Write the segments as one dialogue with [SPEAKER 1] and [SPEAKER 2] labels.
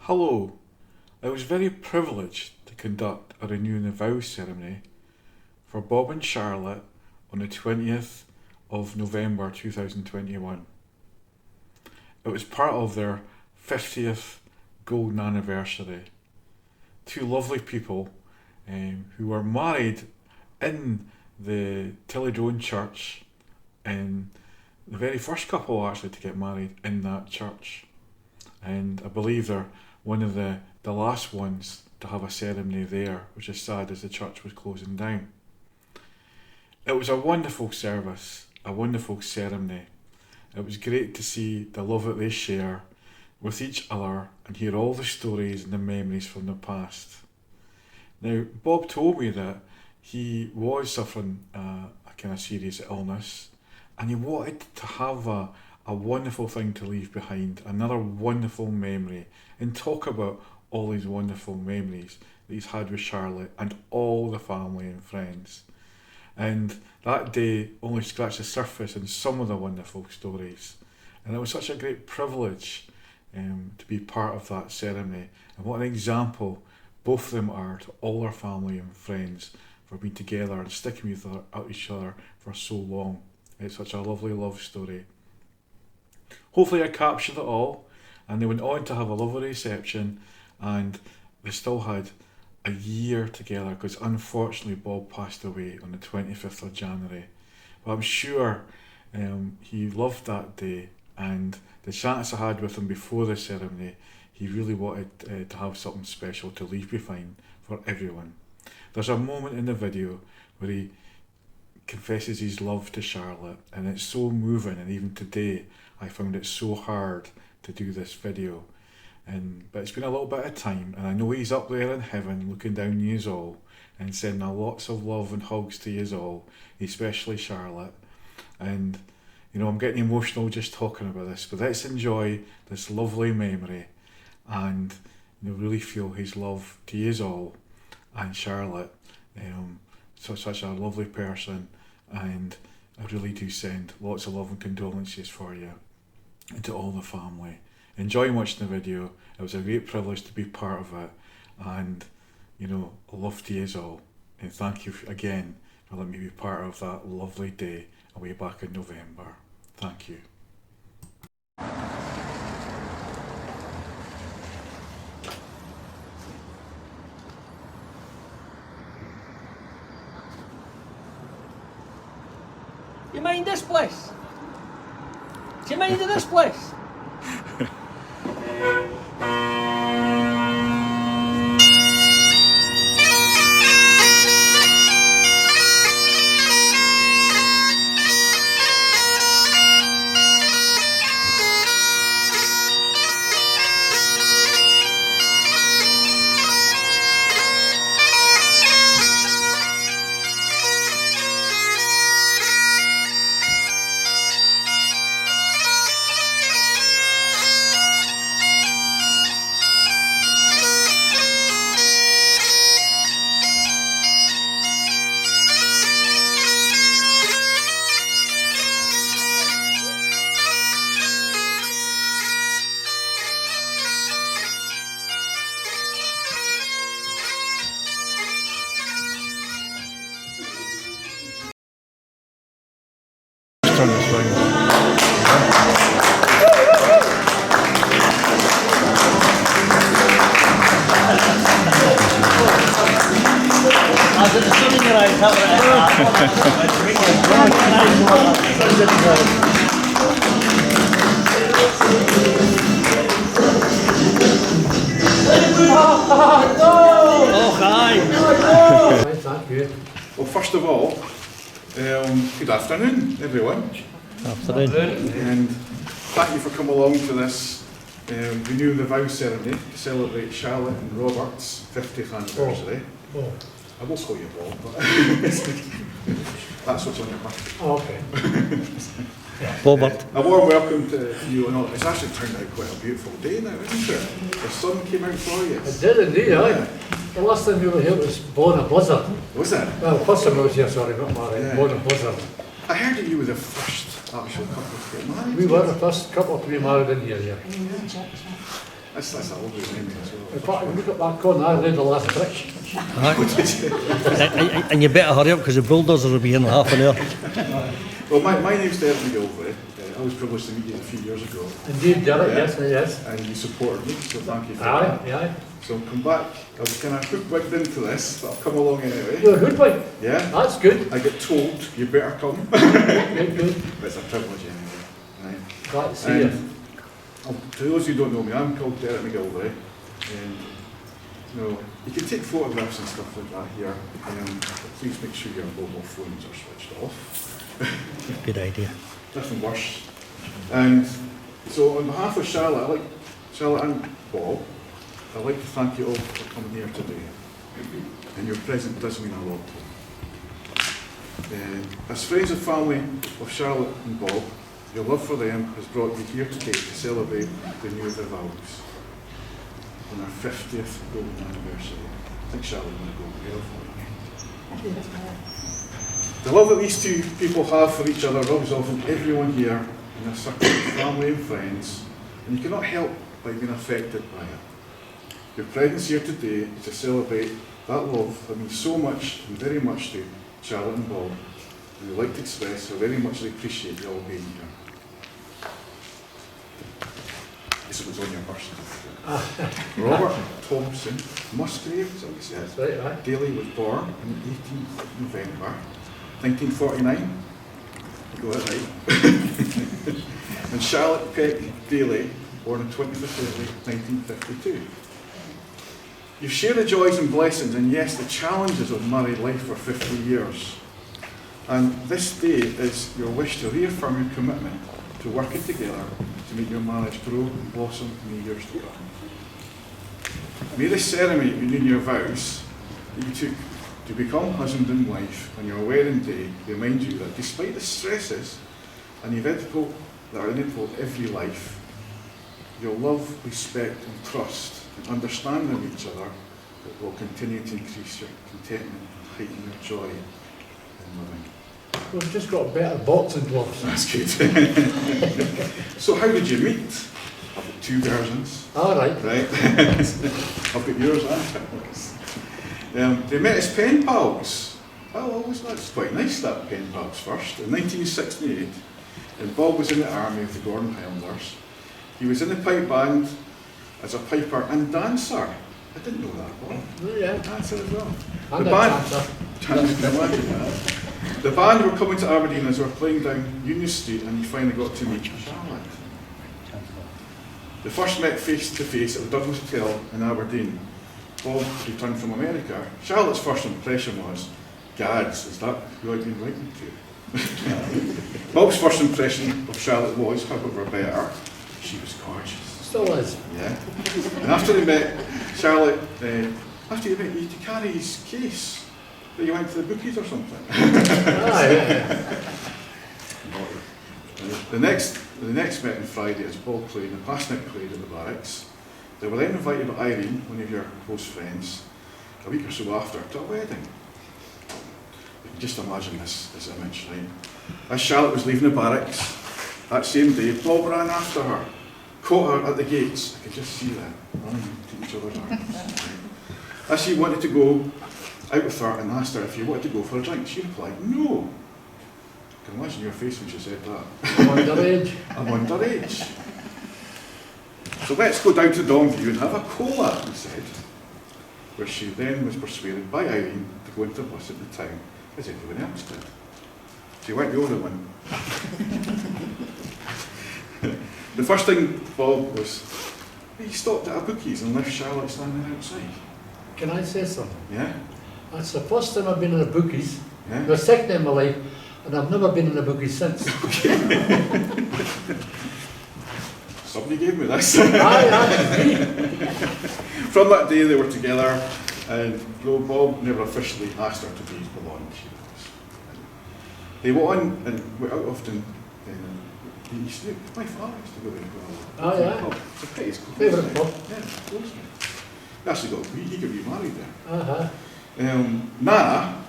[SPEAKER 1] Hello, I was very privileged to conduct a Renewing the Vows ceremony for Bob and Charlotte on the 20th of November 2021. It was part of their 50th golden anniversary. Two lovely people who were married in the Tillydrone church, and the very first couple actually to get married in that church. And I believe they're one of the last ones to have a ceremony there, which is sad as the church was closing down. It was a wonderful service, a wonderful ceremony. It was great to see the love that they share with each other and hear all the stories and the memories from the past. Now, Bob told me that he was suffering a kind of serious illness, and he wanted to have a wonderful thing to leave behind, another wonderful memory, and talk about all these wonderful memories that he's had with Charlotte and all the family and friends. And that day only scratched the surface in some of the wonderful stories. And it was such a great privilege to be part of that ceremony. And what an example both of them are to all their family and friends for being together and sticking with each other for so long. It's such a lovely love story. Hopefully I captured it all, and they went on to have a lovely reception, and they still had a year together because unfortunately Bob passed away on the 25th of January. But I'm sure he loved that day, and the chats I had with him before the ceremony, he really wanted to have something special to leave behind for everyone. There's a moment in the video where he confesses his love to Charlotte, and it's so moving, and even today I found it so hard to do this video. But it's been a little bit of time, and I know he's up there in heaven looking down on yous all and sending lots of love and hugs to yous all, especially Charlotte. And I'm getting emotional just talking about this, but let's enjoy this lovely memory and really feel his love to yous all and Charlotte. Such a lovely person, and I really do send lots of love and condolences for you and to all the family. Enjoy watching the video. It was a great privilege to be part of it, and love to yous all, and thank you again for letting me be part of that lovely day away back in November. Thank you.
[SPEAKER 2] You mind this place? Do you mind this place? Organise that Oh, hi.
[SPEAKER 3] Thank you.
[SPEAKER 1] Well, first of all, good afternoon, everyone.
[SPEAKER 2] Afternoon.
[SPEAKER 1] And thank you for coming along to this Renewal the Vows ceremony to celebrate Charlotte and Robert's 50th anniversary.
[SPEAKER 3] Oh,
[SPEAKER 1] I won't call you Bob, but that's what's on your mind.
[SPEAKER 3] oh, okay.
[SPEAKER 2] Bobert.
[SPEAKER 1] A warm welcome to you and all. It's actually turned out quite a beautiful day now, isn't it? The sun came out for you.
[SPEAKER 3] It did indeed, aye. The last time we were here was born a blizzard.
[SPEAKER 1] Was it?
[SPEAKER 3] Well, first time I was here, sorry, not married,
[SPEAKER 1] Yeah.
[SPEAKER 3] born a blizzard.
[SPEAKER 1] I heard that you were the first actual couple to get married.
[SPEAKER 3] We were the first couple to be married in here, yeah.
[SPEAKER 1] That's a lovely memory as
[SPEAKER 3] In
[SPEAKER 1] well.
[SPEAKER 3] fact, when we got back on, I laid the last brick.
[SPEAKER 2] And you better hurry up because the bulldozer will be in half an hour.
[SPEAKER 1] Well, my name's Dailly McGillivray. I was privileged to meet you a few years ago,
[SPEAKER 3] Indeed, Derek,
[SPEAKER 1] Yeah.
[SPEAKER 3] yes, yes.
[SPEAKER 1] and you supported me, so thank you for
[SPEAKER 3] Aye,
[SPEAKER 1] that.
[SPEAKER 3] aye.
[SPEAKER 1] So come back. I was kind of hookwigged into this, but I've come along anyway.
[SPEAKER 3] You're a good one.
[SPEAKER 1] Yeah,
[SPEAKER 3] That's good.
[SPEAKER 1] I get told you better come.
[SPEAKER 3] Good, good.
[SPEAKER 1] It's a privilege anyway. Right.
[SPEAKER 3] Glad to see you.
[SPEAKER 1] To those who don't know me, I'm called Dailly McGillivray, and you can take photographs and stuff like that here. But please make sure your mobile phones are switched off.
[SPEAKER 2] Good idea.
[SPEAKER 1] Nothing worse. And so, on behalf of Charlotte and Bob, I'd like to thank you all for coming here today. And your presence does mean a lot to me. As friends and family of Charlotte and Bob, your love for them has brought you here today to celebrate the Renewal the Vows on our 50th golden anniversary. I think Charlotte will go real for it. The love that these two people have for each other rubs off on everyone here in their circle of family and friends, and you cannot help but being affected by it. Your presence here today is to celebrate that love that means so much and very much to Charlotte and Bob, and we'd like to express how very much they appreciate you all being here. Yes, it was on your birth certificate. Robert Thomson, Musgrave, is that what he says?
[SPEAKER 3] That's right, aye.
[SPEAKER 1] Dailly was born on the 18th of November, 1949. You got it right. And Charlotte Peck Dailly, born on 20th of February, 1952. You've shared the joys and blessings, and yes, the challenges of married life for 50 years. And this day is your wish to reaffirm your commitment to working together to make your marriage grow and blossom in the years to come. May this ceremony renew your vows that you took to become husband and wife on your wedding day remind you that despite the stresses and inevitable that are inevitable in every life, your love, respect and trust and understanding of each other will continue to increase your contentment and heighten your joy in living.
[SPEAKER 3] We've just got better boxing gloves.
[SPEAKER 1] That's good. So how did you meet? I've got two versions.
[SPEAKER 3] All right.
[SPEAKER 1] Right. I've got yours and yours. They met as pen pals. Well, that's quite nice, that pen pals first. In 1968, and Bob was in the army with the Gordon Highlanders. He was in the pipe band as a piper and dancer. I didn't know that, Bob.
[SPEAKER 3] Oh, yeah.
[SPEAKER 1] Dancer as well.
[SPEAKER 3] And
[SPEAKER 1] The
[SPEAKER 3] a
[SPEAKER 1] band,
[SPEAKER 3] dancer.
[SPEAKER 1] the band were coming to Aberdeen as they were playing down Union Street, and he finally got to meet Charlotte. They first met face to face at the Douglas Hotel in Aberdeen. Bob returned from America. Charlotte's first impression was, Gads, is that who I've been writing to? Bob's first impression of Charlotte was, however, better. She was gorgeous.
[SPEAKER 3] Still is.
[SPEAKER 1] Yeah. And after they met, Charlotte, after you met, you to carry his case. That you went to the bookies or something.
[SPEAKER 3] Aye.
[SPEAKER 1] The next met on Friday as Bob played in the past night played at the barracks. They were then invited by Irene, one of your close friends, a week or so after, to a wedding. You can just imagine this image, right? As Charlotte was leaving the barracks, that same day, Bob ran after her, caught her at the gates. I could just see them running to each other's arms. Right? As he wanted to go out with her and asked her if you wanted to go for a drink, she replied, no. I can imagine your face when she said that.
[SPEAKER 3] I'm underage.
[SPEAKER 1] I'm underage. So let's go down to Donview and have a cola, he said. where she then was persuaded by Irene to go into bus at the town as anyone else did. She went the only one. The first thing Bob was, he stopped at a bookies and left Charlotte standing outside.
[SPEAKER 3] Can I say something?
[SPEAKER 1] Yeah?
[SPEAKER 3] That's the first time I've been in the bookies.
[SPEAKER 1] Yeah?
[SPEAKER 3] The second time in my life, and I've never been in the bookies since.
[SPEAKER 1] Somebody gave me this.
[SPEAKER 3] Aye.
[SPEAKER 1] From that day they were together, and though Bob never officially asked her to be his belonged, she was. They went on and went out often. My father used to go there.
[SPEAKER 3] Oh, yeah.
[SPEAKER 1] It's a pretty cool.
[SPEAKER 3] Favourite pub.
[SPEAKER 1] Yeah, of course. He actually he got remarried there.
[SPEAKER 3] Uh-huh.
[SPEAKER 1] Nana,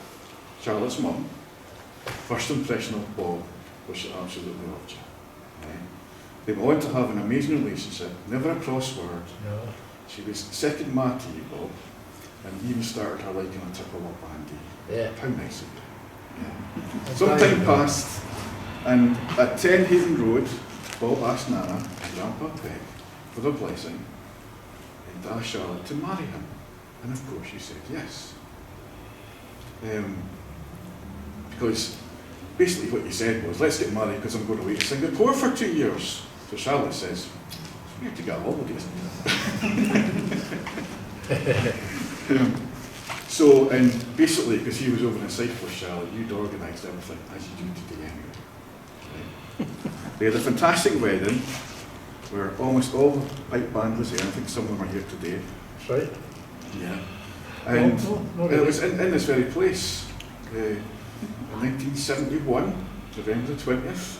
[SPEAKER 1] Charlotte's mum, first impression of Bob was she absolutely loved you. Right? They went on to have an amazing relationship, never a crossword.
[SPEAKER 3] No.
[SPEAKER 1] She was second ma to you, Bob, and even started her liking a Tipperwalk bandy.
[SPEAKER 3] Yeah.
[SPEAKER 1] How nice of you. Yeah. Some time passed, and at 10 Hayden Road, Bob asked Nana and Grandpa Peck for their blessing and asked Charlotte to marry him. And of course she said yes. Because basically what you said was, let's get married because I'm going away to Singapore for 2 years. So Charlotte says, we have to get a holiday, isn't it? So, and basically, because he was over in Cyprus, Charlotte, you'd organised everything as you do today anyway. Right? They had a fantastic wedding where almost all the pipe band was there. I think some of them are here today.
[SPEAKER 3] That's right.
[SPEAKER 1] Yeah. And
[SPEAKER 3] No,
[SPEAKER 1] it was in this very place. In 1971, November the 20th.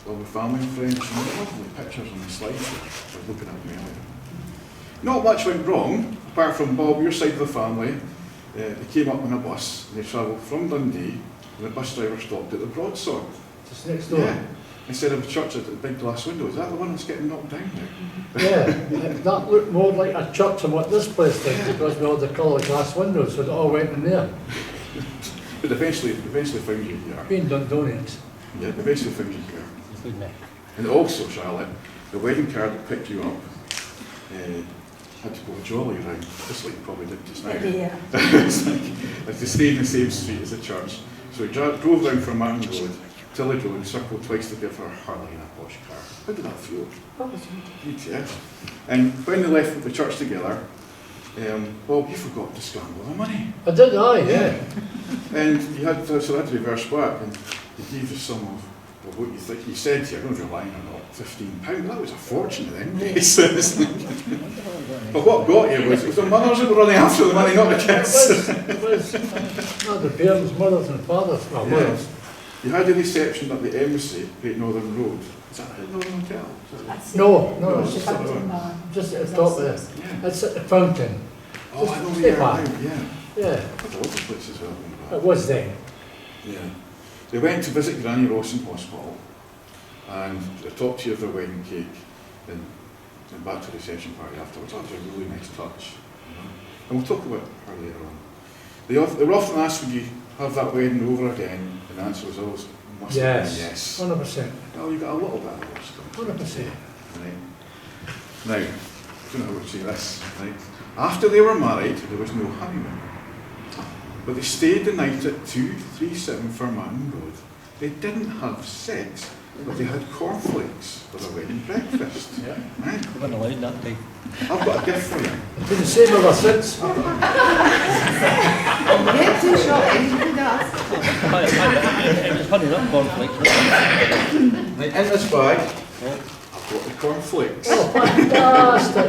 [SPEAKER 1] All the family and friends, and lovely pictures on the slide that I was looking at earlier. Not much went wrong, apart from Bob, your side of the family. They came up on a bus and they travelled from Dundee, and the bus driver stopped at the Broadsword.
[SPEAKER 3] Just next door.
[SPEAKER 1] Yeah. Instead of the church with the big glass window. Is that the one that's getting knocked down now?
[SPEAKER 3] Yeah, that looked more like a church than what this place did, because we had the coloured glass windows, so it all went in there.
[SPEAKER 1] But eventually found you here.
[SPEAKER 3] Being Dundonians.
[SPEAKER 1] Yeah, they eventually found you here.
[SPEAKER 2] Good night.
[SPEAKER 1] And also, Charlotte, the wedding card that picked you up had to go jolly round, just like you probably did just now.
[SPEAKER 4] Yeah.
[SPEAKER 1] It's like they stayed in the same street as the church. So we drove down from Martin Road, Tillydrone, circled twice to give her Harley in a posh car. How did that feel? Good, yeah. And when they left the church together, Bob, you forgot to scramble the money.
[SPEAKER 3] I did, aye, yeah.
[SPEAKER 1] And you had to, so I had to reverse back, and he gave you some of what you think he said to you. I don't know if you're lying or not. £15. That was a fortune then. Yes. But what got you was it was the mothers that were running after the money, not the kids.
[SPEAKER 3] It was not the parents, mothers and fathers. Well,
[SPEAKER 1] Yeah.
[SPEAKER 3] mothers.
[SPEAKER 1] You had a reception at the embassy, Great Northern Road. Is that the Northern Hotel?
[SPEAKER 3] No,
[SPEAKER 1] No,
[SPEAKER 3] no,
[SPEAKER 1] it's
[SPEAKER 3] it's
[SPEAKER 1] just
[SPEAKER 3] just at the top there.
[SPEAKER 1] Yeah.
[SPEAKER 3] It's at the fountain.
[SPEAKER 1] Oh, I know
[SPEAKER 3] Just
[SPEAKER 1] where you
[SPEAKER 3] step
[SPEAKER 1] are
[SPEAKER 3] back.
[SPEAKER 1] now, yeah.
[SPEAKER 3] Yeah,
[SPEAKER 1] That's a lot of places well.
[SPEAKER 3] it was then.
[SPEAKER 1] Yeah. They went to visit Granny Ross in hospital and they talked to you of their wedding cake and back to the reception party afterwards. That was a really nice touch. You know? And we'll talk about her later on. They were often asked, would you have that wedding over again? And the answer was always, must have been yes.
[SPEAKER 3] 100%.
[SPEAKER 1] Well, you got a little bit of those.
[SPEAKER 3] 100%.
[SPEAKER 1] Right. Now, I don't know how to say this. Right. After they were married, there was no honeymoon. But they stayed the night at 237 Fermanagh Road. They didn't have sex, but they had cornflakes for their wedding breakfast.
[SPEAKER 3] Yeah.
[SPEAKER 1] Right?
[SPEAKER 2] We weren't allowed that day.
[SPEAKER 1] I've got a gift for you.
[SPEAKER 3] It's been the same ever since.
[SPEAKER 4] Get too shocking, you could ask.
[SPEAKER 2] It was honey, not cornflakes.
[SPEAKER 1] Right, in this bag, I've got the cornflakes.
[SPEAKER 3] Oh, fantastic.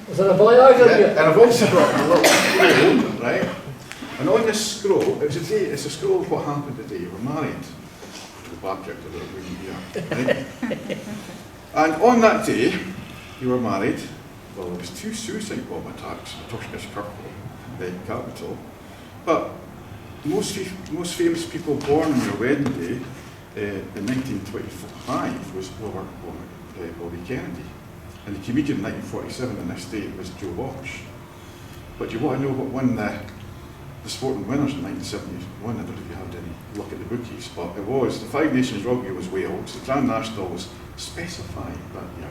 [SPEAKER 3] Is there a biography?
[SPEAKER 1] Yeah, and I've also brought a little scroll, right? And on this scroll, it's a scroll of what happened the day you were married. The background of it wouldn't be here, right? And on that day, you were married. Well, there was 2 suicide bomb attacks in Turkish the capital. But most famous people born on your wedding day in 1925 was Bobby Kennedy. And the comedian in 1947 in this date was Joe Walsh. But you want to know what won the sporting winners in 1971? I don't know if you had any look at the bookies, but it was the Five Nations rugby was Wales, the Grand National was specified that year.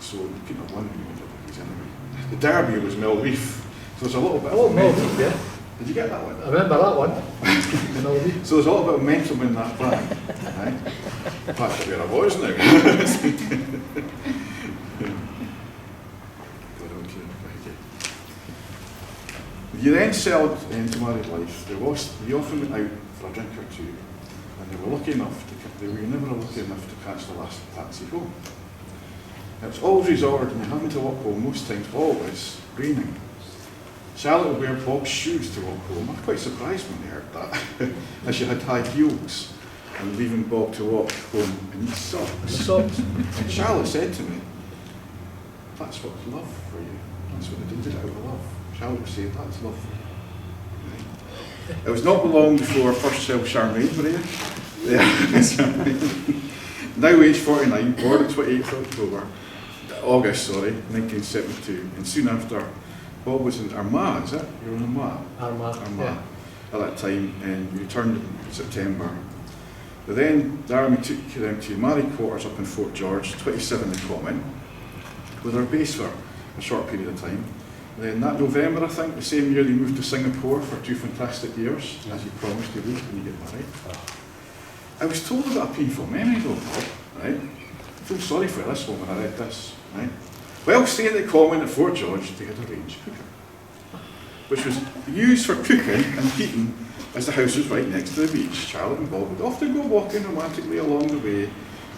[SPEAKER 1] So you couldn't have won any deliveries anyway. The Derby was Mill Reef, so there's a little bit
[SPEAKER 3] Oh,
[SPEAKER 1] of
[SPEAKER 3] Mill
[SPEAKER 1] momentum.
[SPEAKER 3] Reef, yeah.
[SPEAKER 1] Did you get that one?
[SPEAKER 3] I remember that one. Mill Reef.
[SPEAKER 1] So there's a little bit of momentum in that bag, right? That's where I was now. God, okay. You then settled into married life. You often went out for a drink or two, and they were lucky enough they were never lucky enough to catch the last taxi home. It was always resorted in having to walk home, most times always raining. Charlotte would wear Bob's shoes to walk home. I was quite surprised when they heard that, as she had high heels and leaving Bob to walk home in his socks. And Charlotte said to me, "That's what's love for you. That's what they did it out of love." Charlotte would say, "That's love for you." Right. It was not long before first self Charmaine, were you? Yeah. Now aged 49, born on 28th August 1972, and soon after, Bob was in Armagh, is it? You were in Armagh?
[SPEAKER 3] Armagh,
[SPEAKER 1] Armagh at that time, and you returned in September. But then the army took them to married quarters up in Fort George, 27 in Common, with our base for a short period of time. Then that November, I think, the same year, they moved to Singapore for 2 fantastic years, as you promised you would when you get married. I was told about a painful memory though, Bob, right? I feel sorry for this one when I read this, right? Well, staying at Common at Fort George, they had a range cooker, which was used for cooking and heating as the house was right next to the beach. Charlotte and Bob would often go walking romantically along the way,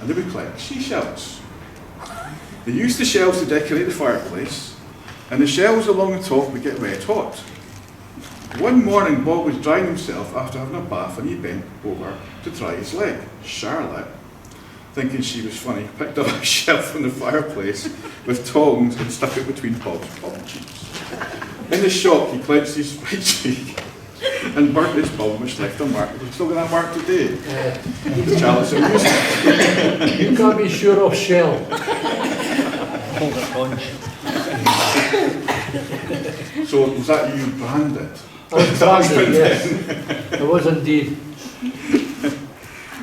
[SPEAKER 1] and they would collect seashells. They used the shells to decorate the fireplace, and the shells along the top would get red hot. One morning, Bob was drying himself after having a bath, and he bent over to dry his leg. Charlotte, thinking she was funny, picked up a shell from the fireplace with tongs and stuck it between Bob's bum cheeks. In the shock, he clenched his right cheek and burnt his bum, which left a mark. We've still got that mark today. Charlotte's amused.
[SPEAKER 3] You can't be sure of shell.
[SPEAKER 2] Hold it bunch.
[SPEAKER 1] So was that you branded?
[SPEAKER 3] I was branded, yes. I was indeed.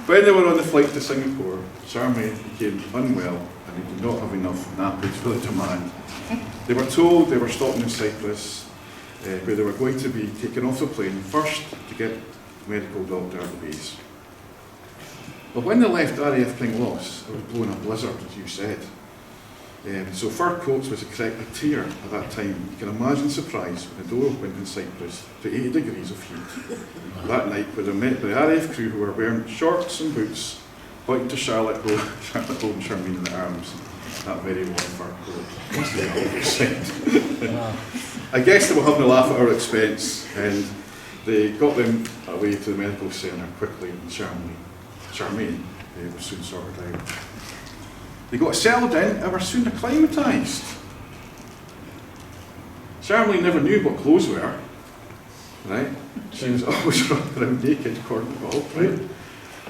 [SPEAKER 1] When they were on the flight to Singapore, Charmaine became unwell and they did not have enough nappies for the demand. They were told they were stopping in Cyprus, where they were going to be taken off the plane first to get the medical doctor at the base. But when they left RAF Kinloss, it was blowing a blizzard, as you said. So fur coats was a tear at that time. You can imagine surprise when the door opened in Cyprus to 80 degrees of heat. That night, where they met the RAF crew who were wearing shorts and boots, pointing to Charlotte holding Charmaine in the arms. That very warm fur coat. Must be a lovely sight. I guess they were having a laugh at our expense, and they got them away to the medical centre quickly, and Charmaine was soon sorted out. They got settled in and were soon acclimatised. Charmaine never knew what clothes were, right? She was always running around naked, according to Bob, right?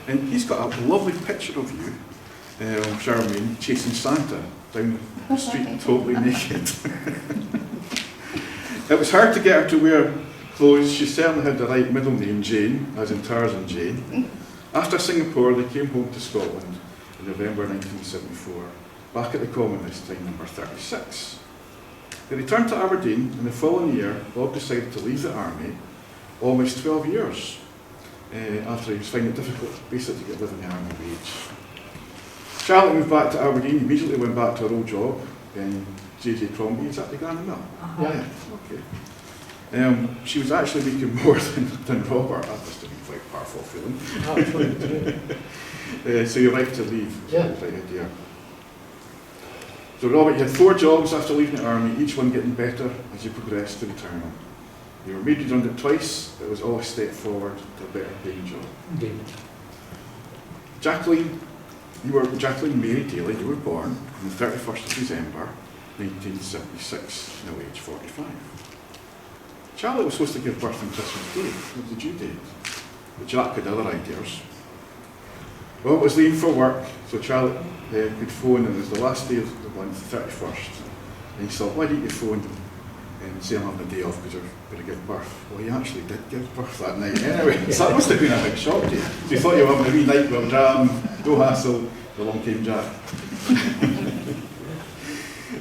[SPEAKER 1] And he's got a lovely picture of you, Charmaine, chasing Santa down the street totally naked. It was hard to get her to wear clothes. She certainly had the right middle name, Jane, as in Tarzan Jane. After Singapore, they came home to Scotland in November 1974, back at the Common this time, number 36. They returned to Aberdeen, and the following year, Bob decided to leave the army, almost 12 years, after he was finding it difficult, basically, to get living the army wage. Charlotte moved back to Aberdeen, immediately went back to her old job in J.J. Crombie. Is that the Grand Mill? Yeah, okay. She was actually making more than Robert. That must have been quite a powerful feeling. So you're right to leave.
[SPEAKER 3] Yeah.
[SPEAKER 1] Right idea. So Robert, you had 4 jobs after leaving the army, each one getting better as you progressed to retirement. You were made redundant twice, but it was all a step forward to a better paying job.
[SPEAKER 3] Indeed.
[SPEAKER 1] Jacqueline Mary Dailly, you were born on the 31st of December 1976, now age 45. Charlotte was supposed to give birth on Christmas Day, it was the due date, but Jack had other ideas. Well, it was leaving for work, so Charlotte could phone, and it was the last day of the month, the 31st. And he thought, why didn't you phone and say I'm having a day off because you're going to give birth? Well, he actually did give birth that night anyway, so that must have been a big shock to you. So you thought you were having a wee night with a dram, no hassle, the long came Jack.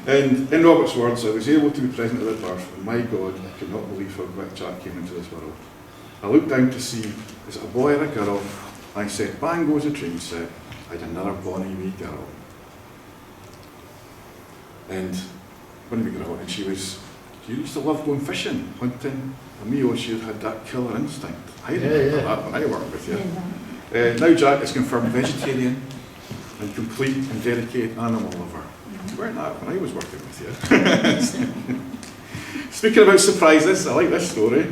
[SPEAKER 5] And in Robert's words, I was able to be present at the birth, and my God, I could not believe how quick Jack came into this world. I looked down to see, is it a boy or a girl? I said, bang goes the train set. I had another bonny wee girl. And bonny wee girl, and she used to love going fishing, hunting. And me, oh, she had that killer instinct. I remember that when I worked with you. Now Jack is confirmed vegetarian and complete and dedicated animal lover. You weren't that when I was working with you. Speaking about surprises, I like this story.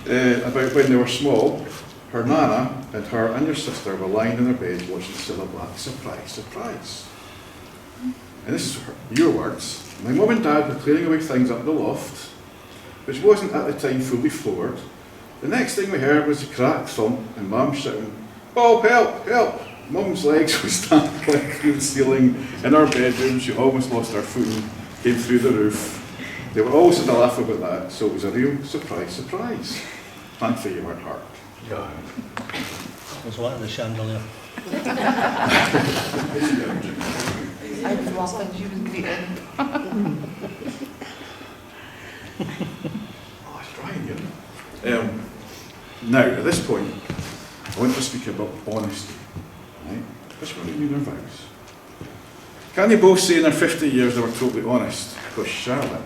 [SPEAKER 5] About when they were small, her nana and her and your sister were lying in their bed watching Celebrant. Surprise, surprise. And this is your words. My mum and dad were clearing away things up the loft, which wasn't at the time fully floored. The next thing we heard was a crack thump and Mum shouting, "Bob, help, help!" Mum's legs were stamping through the ceiling. In our bedroom, she almost lost her footing, came through the roof. They were always had a laugh about that, so it was a real surprise, surprise. Thankfully you weren't hurt.
[SPEAKER 3] Yeah.
[SPEAKER 2] It was one of the chandelier.
[SPEAKER 4] I was laughing, she was greeting.
[SPEAKER 5] Oh, it's drying here. Now, at this point, I want to speak about honesty. Right? Which one of you their vows? Can they both say in their 50 years they were totally honest? Because Charlotte,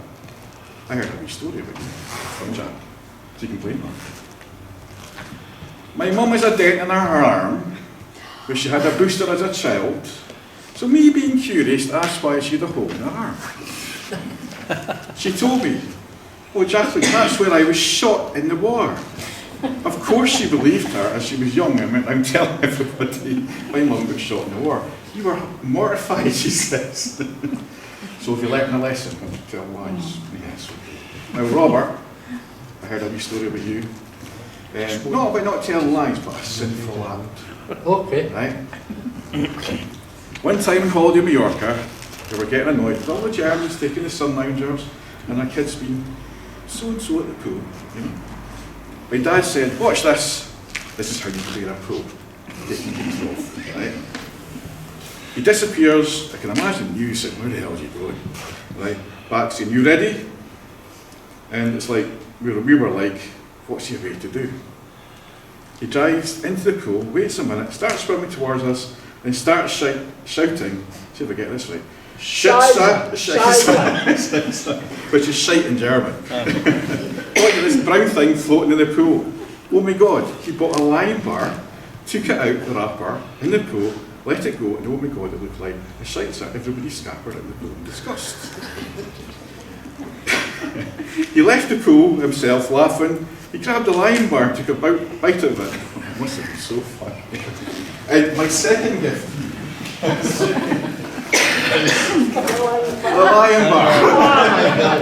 [SPEAKER 5] I heard a wee story about you from Jack. So you can blame her. My mum has a dent in her arm, where she had a booster as a child. So me being curious, asked why she had a hole in her arm. She told me, "Oh, Jacqueline, that's where I was shot in the war." Of course she believed her, as she was young. I'm telling everybody, my mum was shot in the war. You were mortified, she says. So if you learnt a lesson, tell lies. Yes, okay. Now, Robert, I heard a wee story about you. Not about not telling lies, but a sinful act.
[SPEAKER 3] Okay.
[SPEAKER 5] Right? One time in holiday in Mallorca, they were getting annoyed with all the Germans taking the sun loungers and our kids being so-and-so at the pool, you know. My dad said, "Watch this. This is how you clear a pool. Taking things off," right? He disappears. I can imagine you saying, "Where the hell are you going?" Right? Back saying, "You ready?" And it's like, we were like, what's he about to do? He drives into the pool, waits a minute, starts swimming towards us, and starts shouting, see if I get this right, "Scheiße!" Which is shite in German. Look at this brown thing floating in the pool. Oh my God, he bought a lime bar, took it out, the wrapper, in the pool, let it go, and oh my God, it looked like a shite set. Everybody scampered in the pool in disgust. He left the pool himself, laughing. He grabbed the lime bar, took a bite of it. Oh, it must have been so funny. And my second gift. The lion bar.
[SPEAKER 3] Oh my God.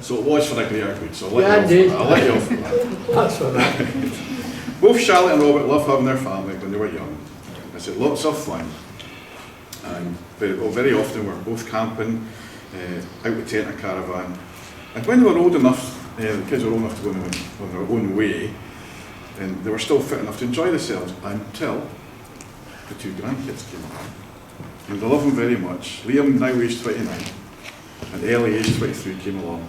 [SPEAKER 5] So it was for a greater good, so I'll let you off for that.
[SPEAKER 3] That's for that.
[SPEAKER 5] Both Charlotte and Robert loved having their family when they were young. It's lots of fun. And very often we're both camping, out with tent or caravan. And when they were old enough, the kids were old enough to go on their own way, and they were still fit enough to enjoy themselves until the two grandkids came along. And they love them very much. Liam, now aged 29, and Ellie, aged 23, came along.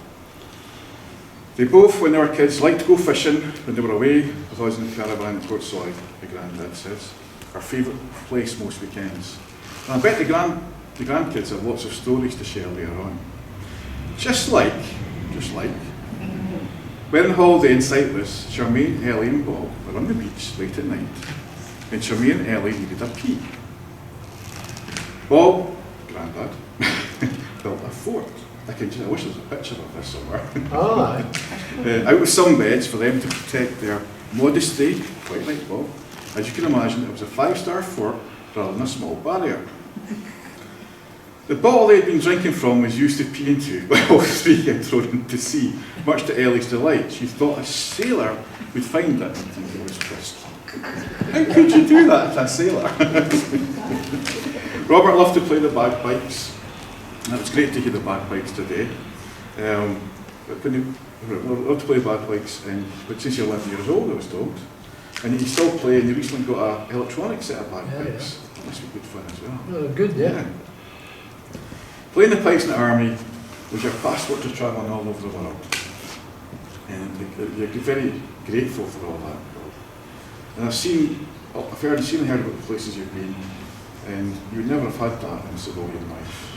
[SPEAKER 5] They both, when they were kids, liked to go fishing when they were away with us in the caravan at Port Solly, my granddad says. Our favourite place most weekends. And I bet the grandkids have lots of stories to share later on. Just like, when on holiday in Cyprus, Charmaine, Ellie and Bob were on the beach late at night, and Charmaine and Ellie needed a pee. Bob, granddad, built a fort. I wish there was a picture of this somewhere.
[SPEAKER 3] All right.
[SPEAKER 5] Out with some beds for them to protect their modesty, quite like Bob. As you can imagine, it was a 5-star fort rather than a small barrier. The bottle they had been drinking from was used to pee into by all three and thrown into sea, much to Ellie's delight. She thought a sailor would find it and think it was pissed. How could you do that to a sailor? Robert loved to play the bagpipes. And it was great to hear the bagpipes today. But when you loved to play bagpipes, but since you're 11 years old, I was told. And you can still play, and you recently got an electronic set of bagpipes.
[SPEAKER 3] Yeah,
[SPEAKER 5] That must be good fun as well.
[SPEAKER 3] No, good, yeah.
[SPEAKER 5] Playing the pipes in the army was your passport to travelling all over the world. And you're very grateful for all that. And I've seen and heard about the places you've been, and you would never have had that in civilian life.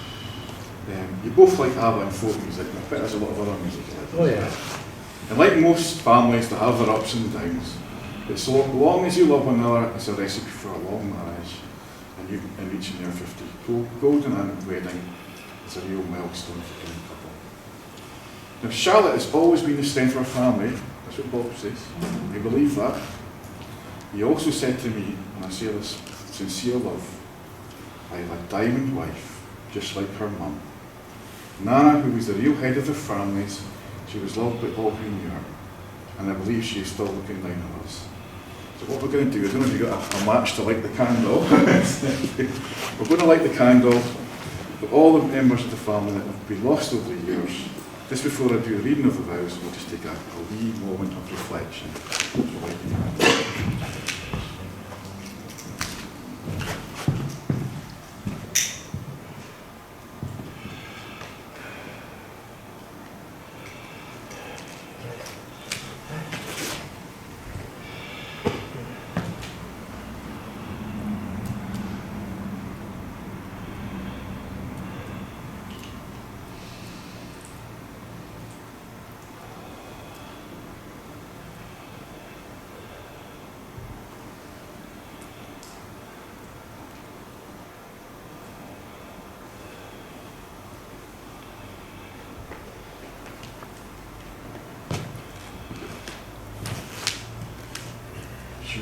[SPEAKER 5] You both like ABBA and folk music, but I bet there's a lot of other music you like.
[SPEAKER 3] Oh, yeah.
[SPEAKER 5] And like most families, they have their ups and downs. But so long as you love one another, it's a recipe for a long marriage, and reaching your 50. Golden wedding is a real milestone for any couple. Now, Charlotte has always been the strength of our family. That's what Bob says. I believe that. He also said to me, and I say this with sincere love, I have a diamond wife, just like her mum. Nana, who was the real head of the families, she was loved by all who knew her. And I believe she is still looking down on us. So what we're going to do is, I don't know if you've got a match to light the candle. We're going to light the candle for all the members of the family that have been lost over the years. Just before I do the reading of the vows, we'll just take a wee moment of reflection. So light the candle.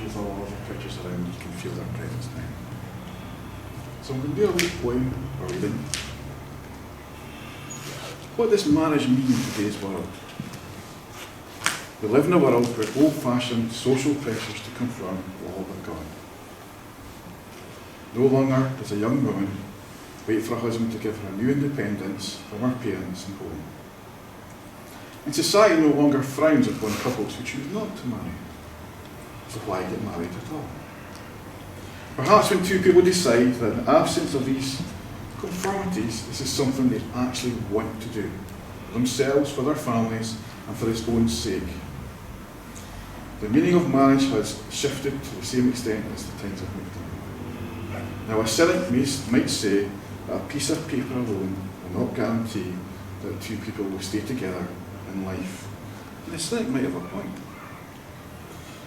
[SPEAKER 5] With all of the pictures around, you can feel their presence now. So I'm going to do a wee poem or reading. What does marriage mean in today's world? We live in a world where old-fashioned social pressures to conform will all but gone. No longer does a young woman wait for a husband to give her new independence from her parents and home. And society no longer frowns upon couples who choose not to marry. So why get married at all? Perhaps when two people decide that in the absence of these conformities, this is something they actually want to do, for themselves, for their families, and for its own sake. The meaning of marriage has shifted to the same extent as the times have moved on. Now, a cynic might say that a piece of paper alone will not guarantee that two people will stay together in life. And the cynic might have a point.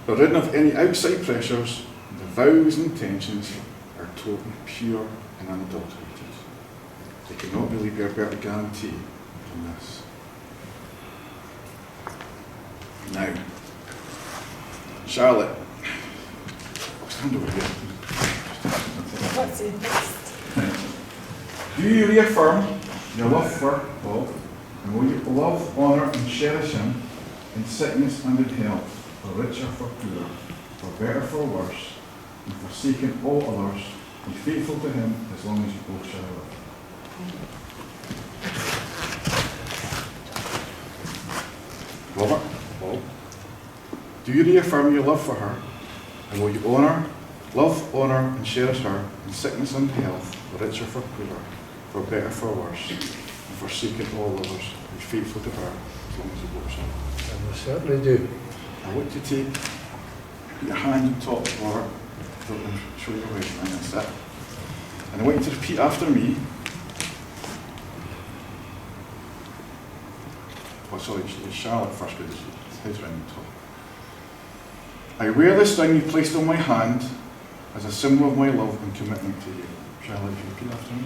[SPEAKER 5] But ridden of any outside pressures, the vows and intentions are totally pure and unadulterated. They cannot really be a better guarantee than this. Now, Charlotte, I'll stand over here.
[SPEAKER 4] What's it?
[SPEAKER 5] Do you reaffirm your love for Bob, and will you love, honour and cherish him in sickness and in health, for richer, for poorer, for better, for worse, and forsaking all others, be faithful to him as long as you both shall live? Robert, Paul, do you reaffirm your love for her, and will you love, honour and cherish her in sickness and health, for richer, for poorer, for better, for worse, and forsaking all others, be faithful to her as long as you both shall live?
[SPEAKER 3] I most certainly do.
[SPEAKER 5] I want you to put your hand on top of Robert, and show your right hand, that's it. And I want you to repeat after me. Oh, sorry, it's Charlotte first, because it's his ring on top. I wear this ring you placed on my hand as a symbol of my love and commitment to you. Charlotte, if you repeat after me.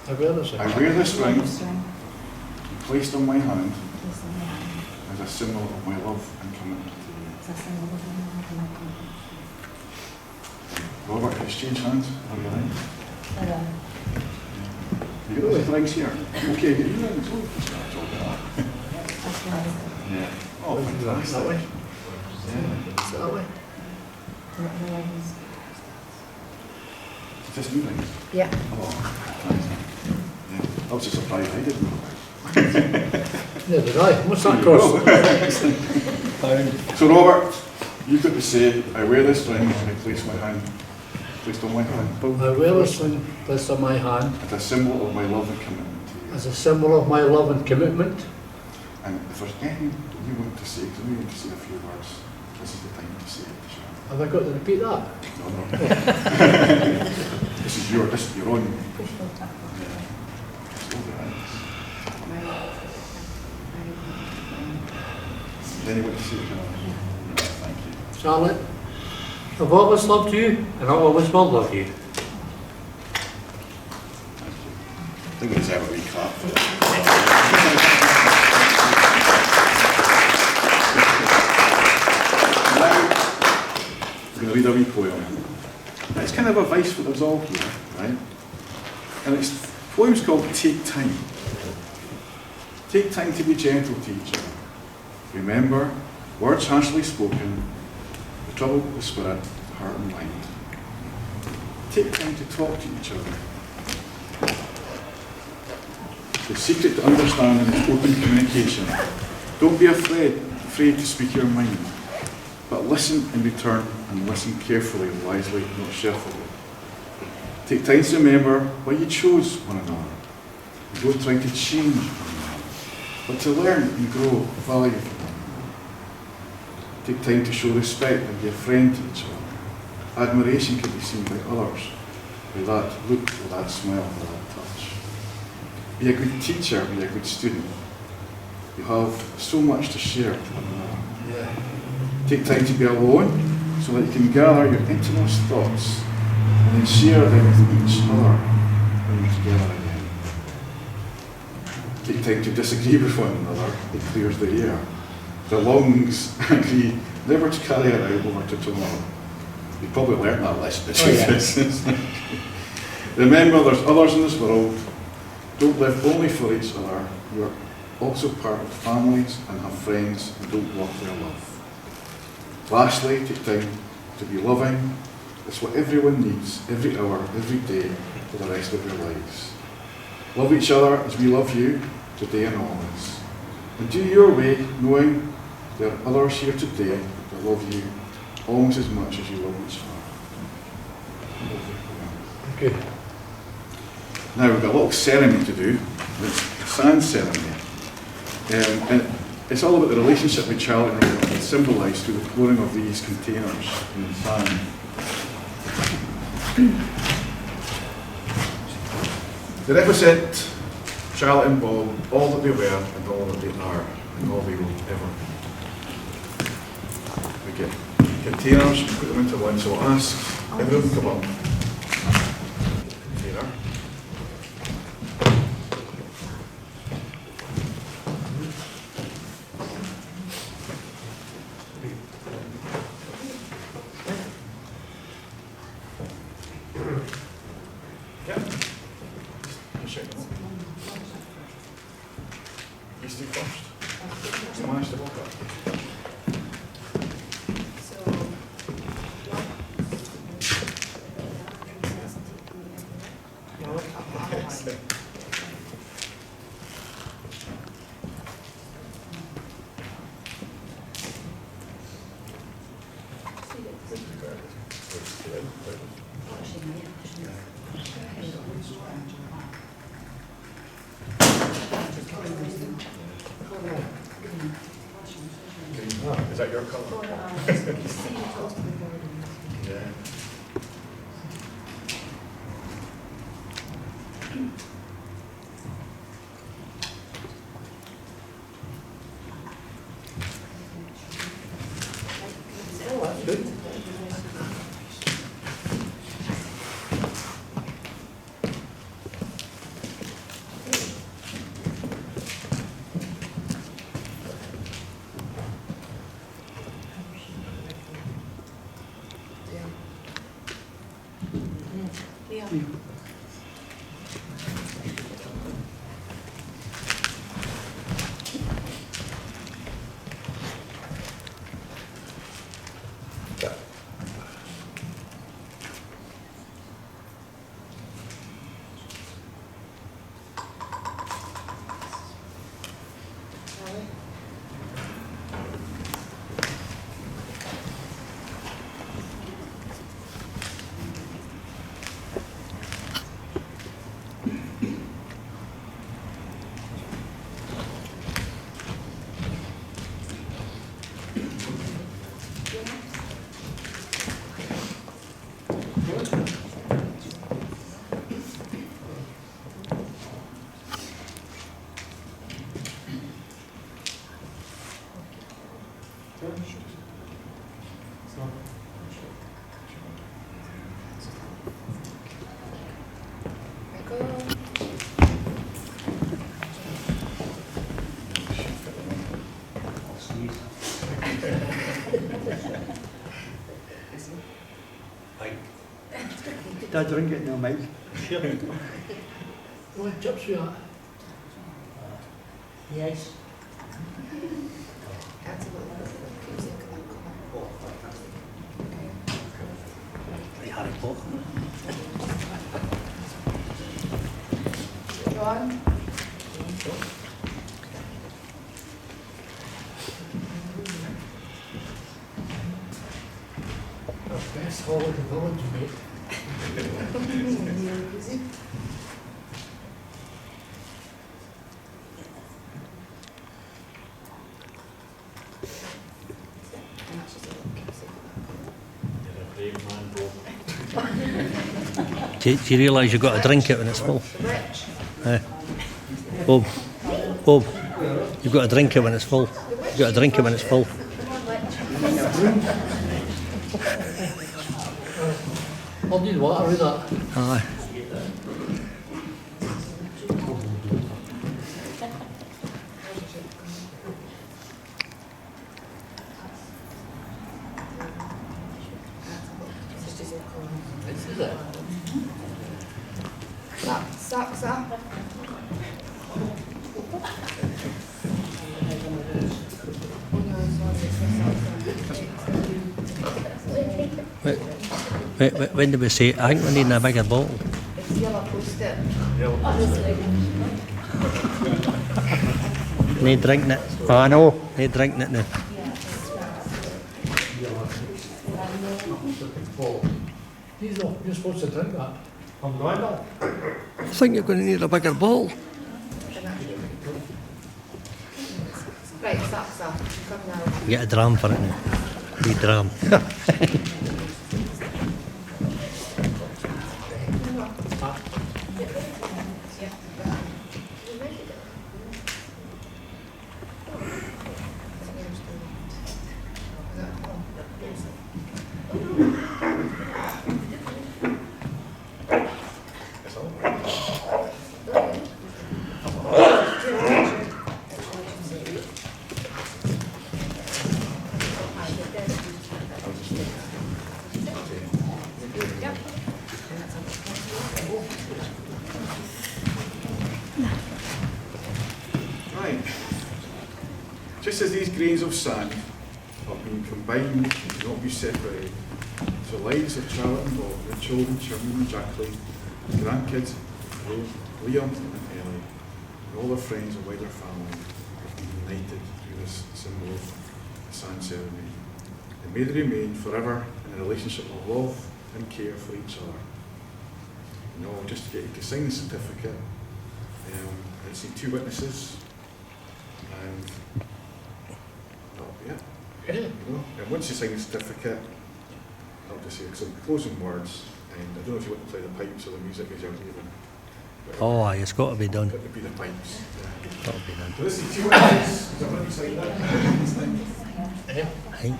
[SPEAKER 3] I wear this ring.
[SPEAKER 5] I wear this ring you placed on my hand as a symbol of my love and commitment to you. Robert, exchange hands. Are you right? You got those rings here. Okay, get your rings. Oh, yeah. Oh, fantastic.
[SPEAKER 3] That way?
[SPEAKER 5] Yeah.
[SPEAKER 3] That way?
[SPEAKER 5] Is this new rings?
[SPEAKER 4] Yeah.
[SPEAKER 5] Oh, nice. Yeah. I was just surprised I didn't know.
[SPEAKER 3] Yeah, did I? What's that cost?
[SPEAKER 5] So Robert, You've got to say, I wear this ring and I place my hand, placed on my hand.
[SPEAKER 3] I wear this ring placed on my hand
[SPEAKER 5] As a symbol of my love and commitment to you.
[SPEAKER 3] as a symbol of my love and commitment.
[SPEAKER 5] And if there's anything that you want to say, because I know you want to say a few words, this is the time to say it.
[SPEAKER 3] Have I got to repeat that?
[SPEAKER 5] No, no. This is your own. Then you want to say it, thank you.
[SPEAKER 3] Charlotte, I've always loved you and I always will love you.
[SPEAKER 5] Thank you. I think we deserve a wee clap for that. Now, I'm going to read a wee poem. Now, it's kind of advice for us all here, right? And the poem's called Take Time. Take time to be gentle to each other. Remember, words harshly spoken, the trouble with the spirit, heart and mind. Take time to talk to each other. The secret to understanding is open communication. Don't be afraid to speak your mind, but listen in return and listen carefully, wisely, not cheerfully. Take time to remember why you chose one another. Don't try to change one another, but to learn and grow value from them. Take time to show respect and be a friend to each other. Admiration can be seen by others, with that look, with that smile, with that touch. Be a good teacher, be a good student. You have so much to share with one another.
[SPEAKER 3] Yeah.
[SPEAKER 5] Take time to be alone so that you can gather your innermost thoughts and then share them with each other when you're together again. Take time to disagree with one another. It clears the air. The lungs agree never to carry it out over to tomorrow. You probably learnt that lesson.
[SPEAKER 3] Oh, yeah.
[SPEAKER 5] Remember, there's others in this world. Don't live only for each other. You are also part of families and have friends and don't block their love. Lastly, take time to be loving. It's what everyone needs, every hour, every day, for the rest of their lives. Love each other as we love you, today and always. And do your way, knowing there are others here today that love you almost as much as you love each other.
[SPEAKER 3] Good.
[SPEAKER 5] Now we've got a little ceremony to do. It's a sand ceremony. And it's all about the relationship with Charlie and Renewal. It's symbolised through the pouring of these containers in the sand. They represent Charlotte and Bob, all that they were and all that they are and all they will ever be. We get containers, we put them into one, so I'll ask everyone to come up. Container. Yeah. These two first. Smash the book up. Is that your colour? Yeah.
[SPEAKER 3] Oh, that's good.
[SPEAKER 6] Did I drink it now, Mike?
[SPEAKER 3] What chips you at?
[SPEAKER 2] Yes.
[SPEAKER 6] Harry Potter.
[SPEAKER 4] John?
[SPEAKER 3] Best hall in the village, mate.
[SPEAKER 2] Do you realise you've got to drink it when it's full? Bob, Bob, you've got to drink it when it's full. You've got to drink it when it's full.
[SPEAKER 3] I'll need water with that.
[SPEAKER 2] Aye.
[SPEAKER 3] Is it?
[SPEAKER 4] Socks up.
[SPEAKER 2] When did we say it? I think we need a bigger bottle.
[SPEAKER 4] It's yellow post-it.
[SPEAKER 2] Need drinking it. Oh, I know. Need drinking it now.
[SPEAKER 3] You're supposed to drink that.
[SPEAKER 6] I'm going now.
[SPEAKER 2] I think you're going to need a bigger bottle.
[SPEAKER 4] Right, socks up. Come now.
[SPEAKER 2] Get a dram for it now. Big dram.
[SPEAKER 5] Just as these grains of sand have been combined and not be separated, so lives of Charlotte and Bob, their children, Sherman and Jacqueline, grandkids, Liam and Ellie, and all their friends and wider family have been united through this symbol of the sand ceremony. And may they remain forever in a relationship of love and care for each other. You know, just to get you to sign the certificate, I see 2 witnesses, and that'll be it.
[SPEAKER 3] Yeah.
[SPEAKER 5] You know? And once you sign the certificate, I'll just say some closing words, and I don't know if you want to play the pipes or the music as you're leaving.
[SPEAKER 2] Oh, aye, it's got to be done.
[SPEAKER 5] It would be the pipes. Yeah.
[SPEAKER 2] Got to be done.
[SPEAKER 5] So this is 2 witnesses. Is that what you signed that?
[SPEAKER 3] Yeah.
[SPEAKER 2] Aye.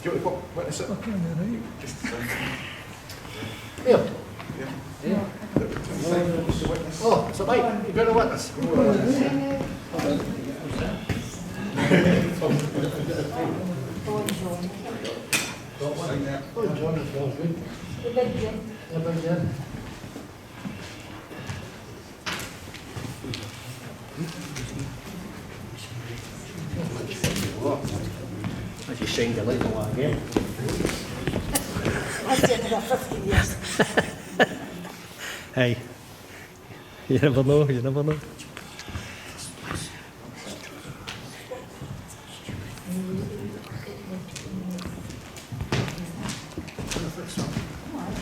[SPEAKER 5] Do you want to witness it? Just
[SPEAKER 3] Yeah.
[SPEAKER 5] yeah.
[SPEAKER 3] Yeah.
[SPEAKER 5] What's the witness?
[SPEAKER 3] Oh, so Mike, you got a witness. Oh, John as well, good. The big Jen. The big Jen.
[SPEAKER 2] I just signed a little one again.
[SPEAKER 7] I've done it for 15 years.
[SPEAKER 2] Hey, you never know, you never know.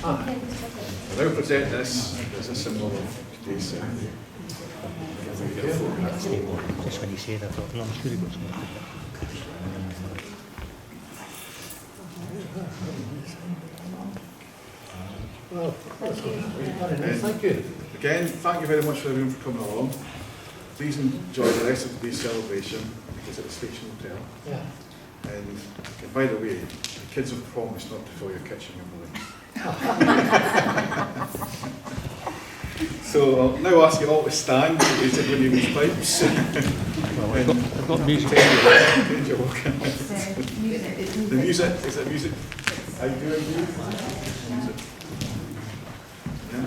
[SPEAKER 5] I'll now present this as a symbol of today's ceremony.
[SPEAKER 2] Just when you said I thought, no, I'm sure he got something.
[SPEAKER 3] Well, that's good. Very nice, thank you.
[SPEAKER 5] Again, thank you very much for everyone for coming along. Please enjoy the rest of today's celebration because it's Station Hotel.
[SPEAKER 3] Yeah.
[SPEAKER 5] And by the way, the kids have promised not to fill your kitchen with balloons. So I'll now ask you all to stand as it would these pipes.
[SPEAKER 6] I've got music.
[SPEAKER 5] Change your walk in. The music, is it music? Are you doing music? Yeah.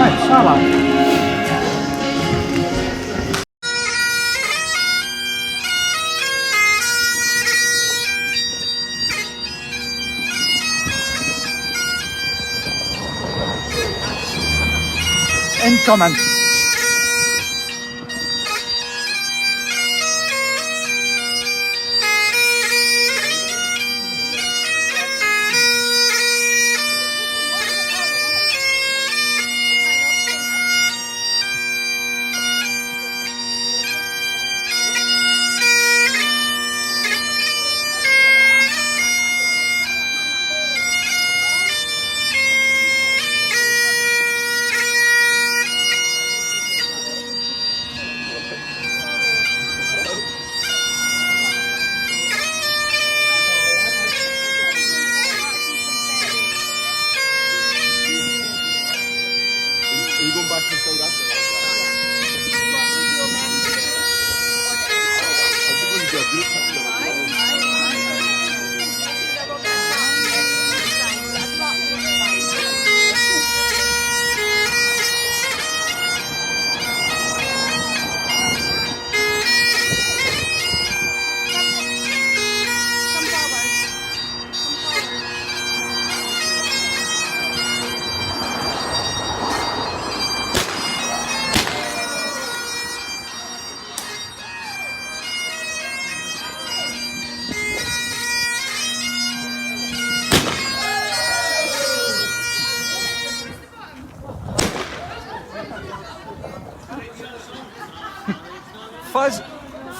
[SPEAKER 3] Right, Sarah. Incoming.
[SPEAKER 5] Are you going back inside after that?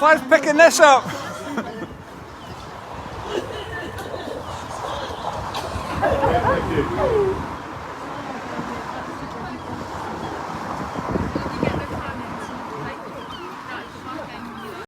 [SPEAKER 2] Fuzz picking this up.